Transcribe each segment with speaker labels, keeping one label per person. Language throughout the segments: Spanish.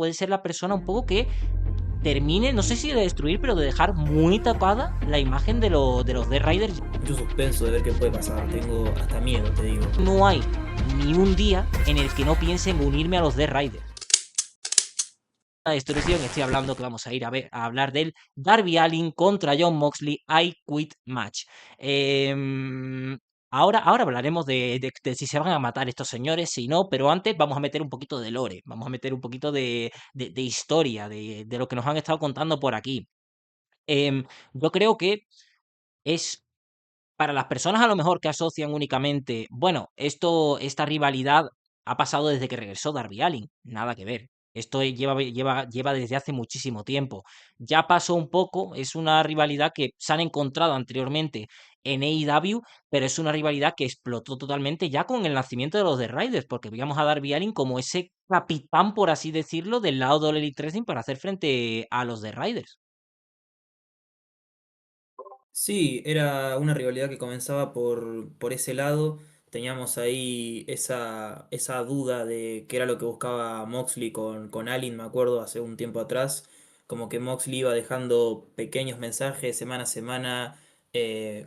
Speaker 1: puede ser la persona un poco que termine, no sé si de destruir, pero de dejar muy tocada la imagen de los Death Riders.
Speaker 2: Mucho suspenso de ver qué puede pasar. Tengo hasta miedo, te digo.
Speaker 1: No hay ni un día en el que no piense en unirme a los Death Riders. La destrucción, estoy hablando que vamos a ir a hablar del Darby Allin contra Jon Moxley I Quit Match. Em, ahora hablaremos de si se van a matar estos señores, si no, pero antes vamos a meter un poquito de lore, vamos a meter un poquito de historia, de lo que nos han estado contando por aquí. Yo creo que es para las personas a lo mejor que asocian únicamente, bueno, esta rivalidad ha pasado desde que regresó Darby Allin, nada que ver. Esto lleva desde hace muchísimo tiempo. Ya pasó un poco, es una rivalidad que se han encontrado anteriormente en AEW, pero es una rivalidad que explotó totalmente ya con el nacimiento de los The Raiders, porque veíamos a Darby Allin como ese capitán, por así decirlo, del lado del Elite Wrestling para hacer frente a los The Raiders.
Speaker 2: Sí, era una rivalidad que comenzaba por ese lado. Teníamos ahí esa duda de qué era lo que buscaba Moxley con Allin, me acuerdo, hace un tiempo atrás. Como que Moxley iba dejando pequeños mensajes semana a semana,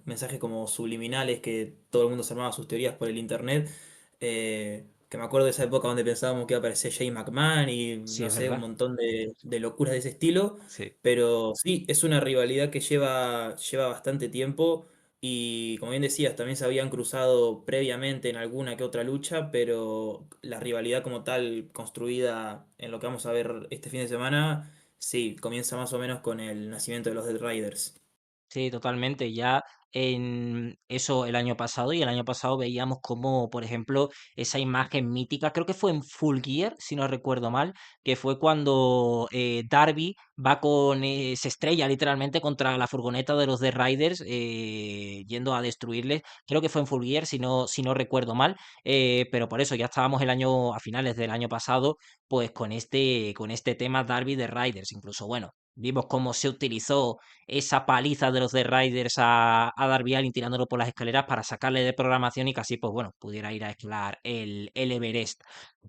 Speaker 2: mensajes como subliminales que todo el mundo se armaba sus teorías por el internet. Que me acuerdo de esa época donde pensábamos que iba a aparecer Jay McMahon y
Speaker 1: Sí,
Speaker 2: no
Speaker 1: es
Speaker 2: sé, un
Speaker 1: verdad.
Speaker 2: montón de locuras de ese estilo.
Speaker 1: Sí.
Speaker 2: Pero sí, es una rivalidad que lleva bastante tiempo y como bien decías, también se habían cruzado previamente en alguna que otra lucha, pero la rivalidad como tal construida en lo que vamos a ver este fin de semana, sí, comienza más o menos con el nacimiento de los Dead Riders.
Speaker 1: Sí, totalmente. Ya en eso el año pasado, y el año pasado veíamos como, por ejemplo, esa imagen mítica, creo que fue en Full Gear, si no recuerdo mal, que fue cuando Darby va se estrella literalmente contra la furgoneta de los The Riders, yendo a destruirles. Creo que fue en Full Gear, si no recuerdo mal, pero por eso ya estábamos el año, a finales del año pasado, pues con este tema Darby de Riders. Incluso, bueno, vimos cómo se utilizó esa paliza de los de Riders a Darby Allin tirándolo por las escaleras para sacarle de programación y que así, pues bueno, pudiera ir a escalar el Everest.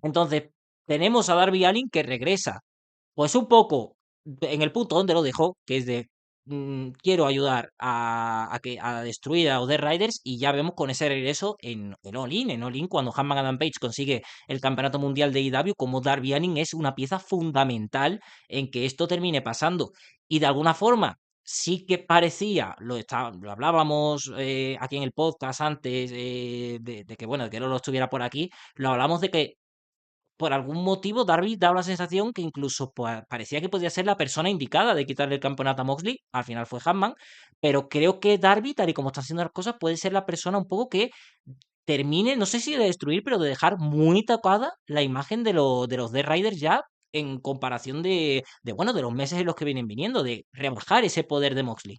Speaker 1: Entonces, tenemos a Darby Allin que regresa, pues un poco en el punto donde lo dejó, que es de quiero ayudar a destruir a los Death Riders y ya vemos con ese regreso en All In, cuando Hangman Adam Page consigue el campeonato mundial de IW, como Darby Allin es una pieza fundamental en que esto termine pasando. Y de alguna forma, sí que parecía, lo hablábamos aquí en el podcast antes de que, bueno, de que no lo estuviera por aquí, lo hablamos de que por algún motivo Darby daba la sensación que incluso parecía que podía ser la persona indicada de quitarle el campeonato a Moxley, al final fue Hanman, pero creo que Darby, tal y como está haciendo las cosas, puede ser la persona un poco que termine, no sé si de destruir, pero de dejar muy tocada la imagen de los Death Riders ya en comparación bueno, de los meses en los que vienen viniendo, de rebajar ese poder de Moxley.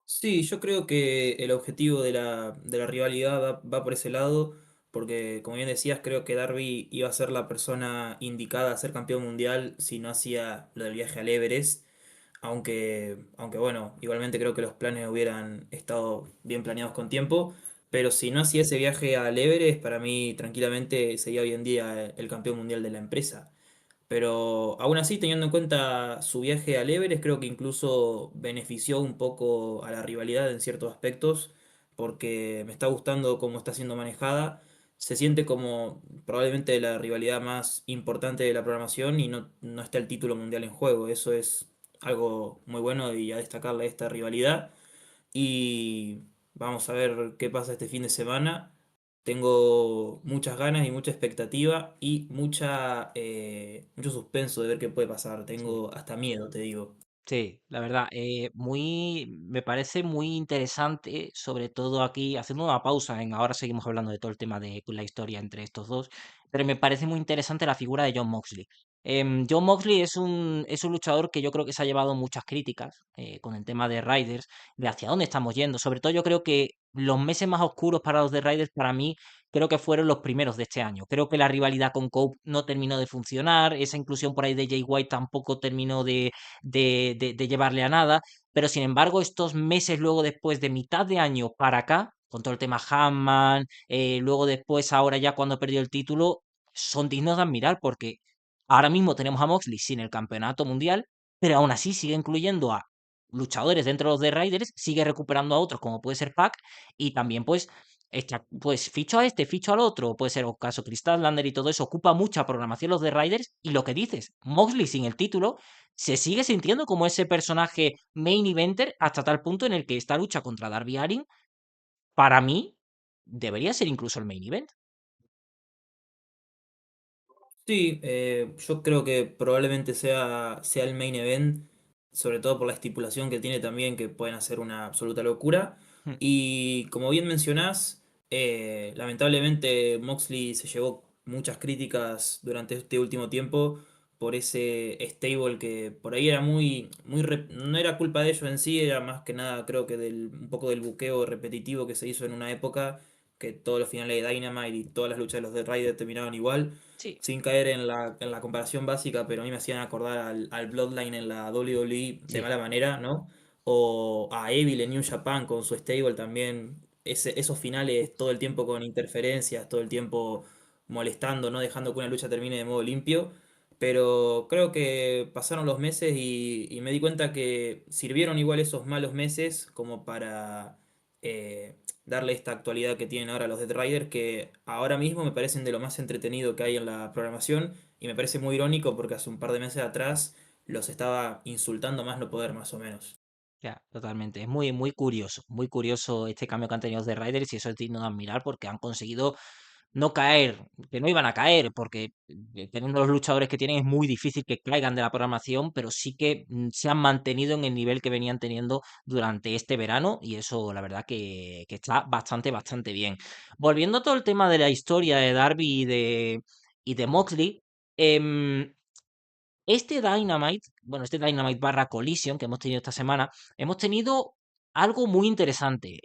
Speaker 2: Sí, yo creo que el objetivo de la rivalidad va por ese lado, porque como bien decías, creo que Darby iba a ser la persona indicada a ser campeón mundial si no hacía lo del viaje al Everest. Aunque bueno, igualmente creo que los planes hubieran estado bien planeados con tiempo, pero si no hacía ese viaje al Everest, para mí tranquilamente sería hoy en día el campeón mundial de la empresa. Pero aún así, teniendo en cuenta su viaje al Everest, creo que incluso benefició un poco a la rivalidad en ciertos aspectos, porque me está gustando cómo está siendo manejada. Se siente como probablemente la rivalidad más importante de la programación y no está el título mundial en juego. Eso es algo muy bueno y a destacarle a esta rivalidad. Y vamos a ver qué pasa este fin de semana. Tengo muchas ganas y mucha expectativa y mucho suspenso de ver qué puede pasar.
Speaker 1: Sí.
Speaker 2: Tengo hasta miedo, te digo.
Speaker 1: Sí, la verdad, me parece muy interesante, sobre todo aquí, haciendo una pausa, ahora seguimos hablando de todo el tema de la historia entre estos dos, pero me parece muy interesante la figura de John Moxley. John Moxley es un luchador que yo creo que se ha llevado muchas críticas con el tema de Riders, de hacia dónde estamos yendo. Sobre todo yo creo que los meses más oscuros para los de Riders, para mí, creo que fueron los primeros de este año. Creo que la rivalidad con Cope no terminó de funcionar, esa inclusión por ahí de Jay White tampoco terminó de llevarle a nada, pero sin embargo estos meses luego después de mitad de año para acá, con todo el tema Hammond, luego después ahora ya cuando perdió el título, son dignos de admirar porque Ahora mismo tenemos a Moxley sin el campeonato mundial, pero aún así sigue incluyendo a luchadores dentro de los de Raiders, sigue recuperando a otros como puede ser Pac y también pues, pues ficho a este, ficho al otro, puede ser o caso Crystal Lander y todo eso, ocupa mucha programación los de Raiders y lo que dices, Moxley sin el título se sigue sintiendo como ese personaje main eventer hasta tal punto en el que esta lucha contra Darby Allin, para mí, debería ser incluso el main event.
Speaker 2: Sí, yo creo que probablemente sea el main event, sobre todo por la estipulación que tiene también, que pueden hacer una absoluta locura.
Speaker 1: Hmm.
Speaker 2: Y como bien mencionás, lamentablemente Moxley se llevó muchas críticas durante este último tiempo por ese stable que por ahí era no era culpa de ellos en sí, era más que nada creo que un poco del buqueo repetitivo que se hizo en una época, que todos los finales de Dynamite y todas las luchas de los Dead Rider terminaban igual
Speaker 1: Sí,
Speaker 2: sin caer en la comparación básica, pero a mí me hacían acordar al Bloodline en la WWE de
Speaker 1: sí,
Speaker 2: mala manera, ¿no? O a Evil en New Japan con su stable también. Esos finales todo el tiempo con interferencias, todo el tiempo molestando, no dejando que una lucha termine de modo limpio. Pero creo que pasaron los meses y me di cuenta que sirvieron igual esos malos meses como para darle esta actualidad que tienen ahora los Dead Riders, que ahora mismo me parecen de lo más entretenido que hay en la programación, y me parece muy irónico porque hace un par de meses atrás los estaba insultando más no poder, más o menos.
Speaker 1: ya, totalmente. Es muy curioso este cambio que han tenido los de Riders y eso es digno de admirar porque han conseguido no caer, que no iban a caer, porque teniendo los luchadores que tienen es muy difícil que caigan de la programación, pero sí que se han mantenido en el nivel que venían teniendo durante este verano y eso la verdad que está bastante, bastante bien. Volviendo a todo el tema de la historia de Darby y de Moxley, em, este Dynamite barra Collision que hemos tenido esta semana, hemos tenido algo muy interesante.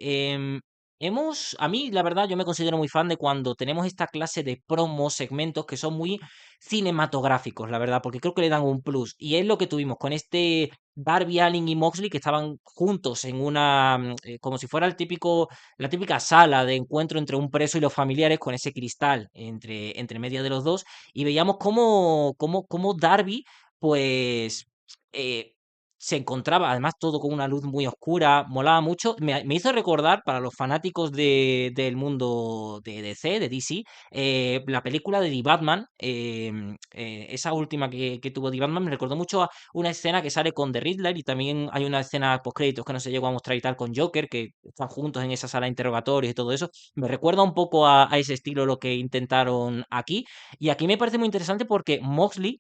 Speaker 1: A mí, la verdad, yo me considero muy fan de cuando tenemos esta clase de promos, segmentos que son muy cinematográficos, la verdad, porque creo que le dan un plus. Y es lo que tuvimos con este Darby Allin y Moxley que estaban juntos en como si fuera la típica sala de encuentro entre un preso y los familiares con ese cristal entre medio de los dos y veíamos cómo Darby pues eh, se encontraba, además todo con una luz muy oscura, molaba mucho. Me hizo recordar para los fanáticos del mundo de DC, de DC, la película de The Batman, esa última que tuvo The Batman, me recordó mucho a una escena que sale con The Riddler y también hay una escena post créditos que no se llegó a mostrar y tal con Joker, que están juntos en esa sala de interrogatorios y todo eso. Me recuerda un poco a ese estilo lo que intentaron aquí. Y aquí me parece muy interesante porque Moxley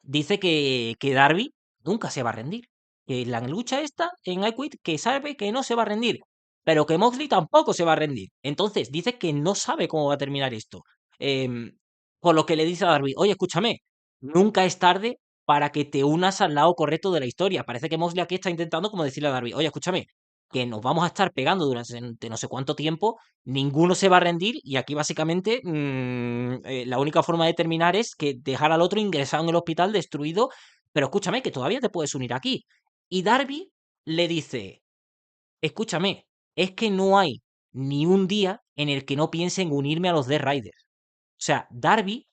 Speaker 1: dice que Darby nunca se va a rendir. Que la lucha esta en I Quit, que sabe que no se va a rendir. Pero que Moxley tampoco se va a rendir. Entonces dice que no sabe cómo va a terminar esto. Em, por lo que le dice a Darby, oye, escúchame, nunca es tarde para que te unas al lado correcto de la historia. Parece que Moxley aquí está intentando como decirle a Darby, oye, escúchame, que nos vamos a estar pegando durante no sé cuánto tiempo, ninguno se va a rendir y aquí básicamente la única forma de terminar es que dejar al otro ingresado en el hospital destruido, pero escúchame que todavía te puedes unir aquí. Y Darby le dice, escúchame, es que no hay ni un día en el que no piense en unirme a los Death Riders. O sea, Darby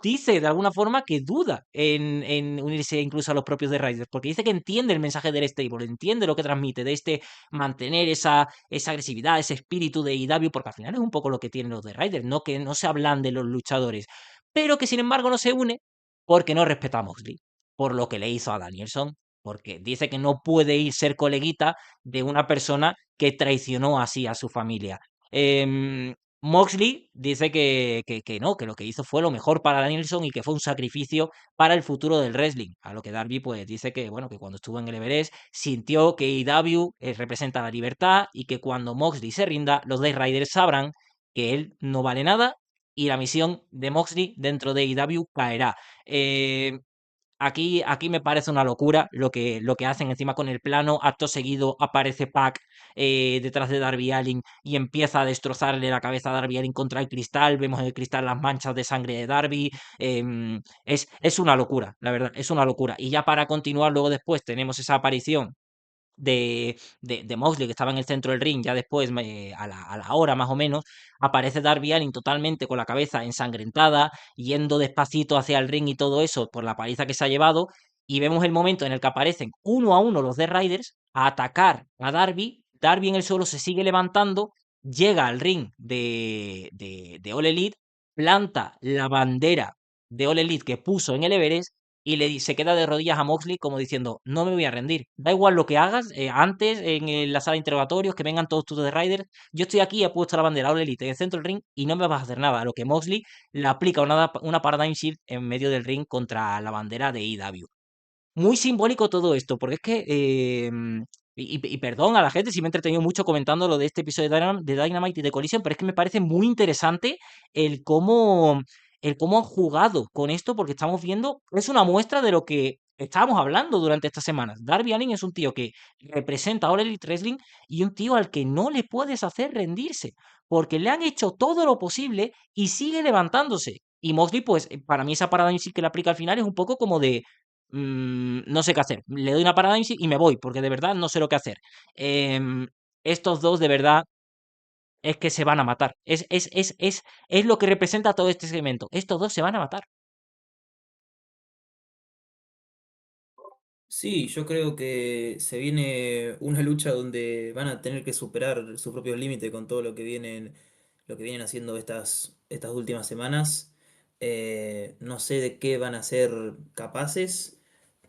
Speaker 1: dice de alguna forma que duda en unirse incluso a los propios de Riders, porque dice que entiende el mensaje del stable, entiende lo que transmite, de mantener esa agresividad, ese espíritu de IW, porque al final es un poco lo que tienen los de Riders, no que no se hablan de los luchadores, pero que sin embargo no se une porque no respeta a Moxley, por lo que le hizo a Danielson, porque dice que no puede ir ser coleguita de una persona que traicionó así a su familia. Moxley dice que no, que lo que hizo fue lo mejor para Danielson y que fue un sacrificio para el futuro del wrestling. A lo que Darby pues dice que bueno, que cuando estuvo en el Everest sintió que AEW representa la libertad y que cuando Moxley se rinda, los Day Riders sabrán que él no vale nada y la misión de Moxley dentro de AEW caerá. Eh, aquí me parece una locura lo que hacen encima con el plano. Acto seguido aparece Pac detrás de Darby Allin y empieza a destrozarle la cabeza a Darby Allin contra el cristal. Vemos en el cristal las manchas de sangre de Darby. Es una locura, la verdad, es una locura. Y ya para continuar, luego después tenemos esa aparición de Moxley, que estaba en el centro del ring, ya después, a la hora más o menos, aparece Darby Allin totalmente con la cabeza ensangrentada, yendo despacito hacia el ring y todo eso por la paliza que se ha llevado, y vemos el momento en el que aparecen uno a uno los Death Riders a atacar a Darby. Darby en el suelo se sigue levantando, llega al ring de All Elite, planta la bandera de All Elite que puso en el Everest y se queda de rodillas a Moxley como diciendo, no me voy a rendir, da igual lo que hagas, antes la sala de interrogatorios, que vengan todos tus de Riders, yo estoy aquí, he puesto la bandera All Elite en el centro del ring y no me vas a hacer nada, a lo que Moxley le aplica una Paradigm Shift en medio del ring contra la bandera de EW. Muy simbólico todo esto, porque es que, y perdón a la gente si me he entretenido mucho comentando lo de este episodio de Dynamite y de Collision, pero es que me parece muy interesante el cómo, el cómo han jugado con esto, porque estamos viendo, es una muestra de lo que estábamos hablando durante estas semanas. Darby Allin es un tío que representa a All Elite Wrestling y un tío al que no le puedes hacer rendirse, porque le han hecho todo lo posible y sigue levantándose. Y Moxley, pues, para mí esa parada en sí que le aplica al final es un poco como de no sé qué hacer. Le doy una parada y me voy, porque de verdad no sé lo que hacer. Estos dos, de verdad, es que se van a matar. Es lo que representa todo este segmento. Estos dos se van a matar.
Speaker 2: Sí, yo creo que se viene una lucha donde van a tener que superar sus propios límites con todo lo que vienen haciendo estas últimas semanas. No sé de qué van a ser capaces.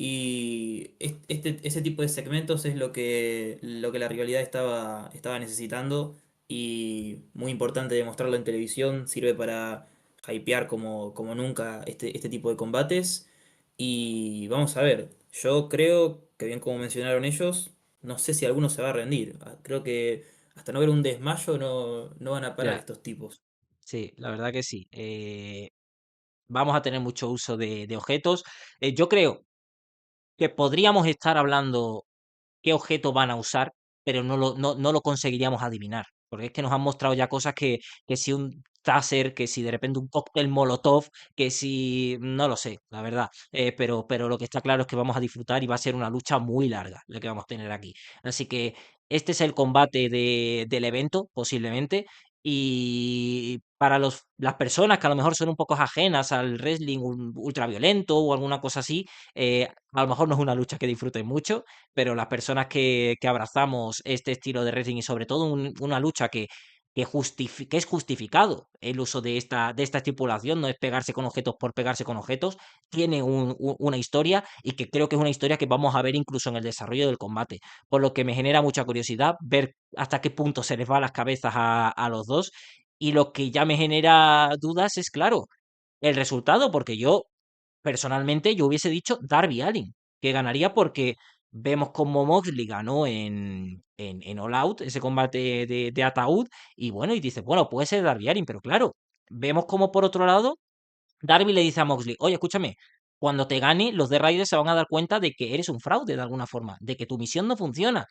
Speaker 2: Y ese tipo de segmentos es lo que la rivalidad estaba necesitando. Y muy importante demostrarlo en televisión. Sirve para hypear como nunca este tipo de combates. Y vamos a ver, yo creo que bien como mencionaron ellos, no sé si alguno se va a rendir. Creo que hasta no ver un desmayo no van a parar
Speaker 1: Ya,
Speaker 2: estos tipos.
Speaker 1: sí, la verdad que sí. Vamos a tener mucho uso de objetos. Yo creo que podríamos estar hablando qué objeto van a usar, pero no lo conseguiríamos adivinar. Porque es que nos han mostrado ya cosas que si un taser, que si de repente un cóctel Molotov, que si, no lo sé, la verdad. Pero lo que está claro es que vamos a disfrutar y va a ser una lucha muy larga la que vamos a tener aquí. Así que este es el combate del evento, posiblemente. Y para las personas que a lo mejor son un poco ajenas al wrestling ultraviolento o alguna cosa así, a lo mejor no es una lucha que disfruten mucho, pero las personas que abrazamos este estilo de wrestling y sobre todo una lucha que es justificado el uso de esta estipulación, no es pegarse con objetos por pegarse con objetos, tiene una historia y que creo que es una historia que vamos a ver incluso en el desarrollo del combate, por lo que me genera mucha curiosidad ver hasta qué punto se les va las cabezas a los dos y lo que ya me genera dudas es, claro, el resultado, porque yo personalmente yo hubiese dicho Darby Allin, que ganaría porque vemos como Moxley ganó en All Out, ese combate de ataúd, y bueno, y dice, bueno, puede ser Darby Allin, pero claro, vemos como por otro lado, Darby le dice a Moxley, oye, escúchame, cuando te gane, los de Raiders se van a dar cuenta de que eres un fraude de alguna forma, de que tu misión no funciona.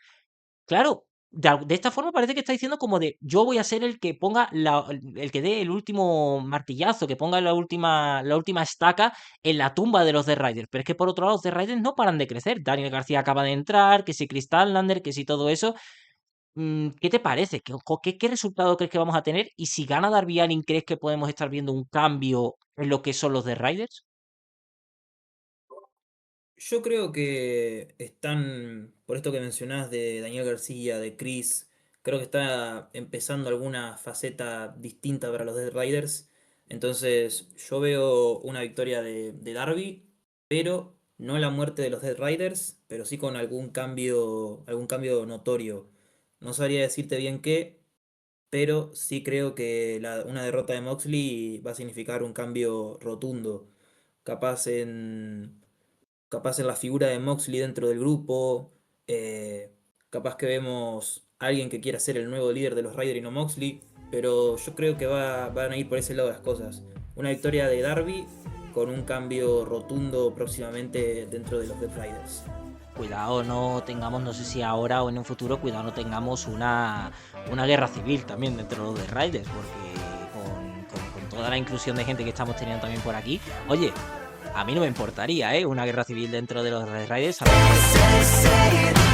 Speaker 1: Claro, de esta forma parece que está diciendo como de yo voy a ser el que ponga el que dé el último martillazo, que ponga la última estaca en la tumba de los The Riders. Pero es que por otro lado, los The Riders no paran de crecer. Daniel García acaba de entrar, que si Crystal Lander, que si todo eso. ¿Qué te parece? ¿Qué resultado crees que vamos a tener? Y si gana Darby Allin, ¿crees que podemos estar viendo un cambio en lo que son los The Riders?
Speaker 2: Yo creo que están, por esto que mencionás de Daniel García, de Chris, creo que está empezando alguna faceta distinta para los Dead Riders. Entonces yo veo una victoria de Darby, pero no la muerte de los Dead Riders, pero sí con algún cambio notorio. No sabría decirte bien qué, pero sí creo que una derrota de Moxley va a significar un cambio rotundo. Capaz en capaz en la figura de Moxley dentro del grupo, eh, capaz que vemos a alguien que quiera ser el nuevo líder de los Raiders y no Moxley, pero yo creo que van a ir por ese lado de las cosas. Una victoria de Darby con un cambio rotundo próximamente dentro de los Death Riders.
Speaker 1: Cuidado no tengamos, no sé si ahora o en un futuro, cuidado no tengamos una guerra civil también dentro de los de Riders, porque con toda la inclusión de gente que estamos teniendo también por aquí, oye, a mí no me importaría, ¿eh? Una guerra civil dentro de los Red Riders. A lo mejor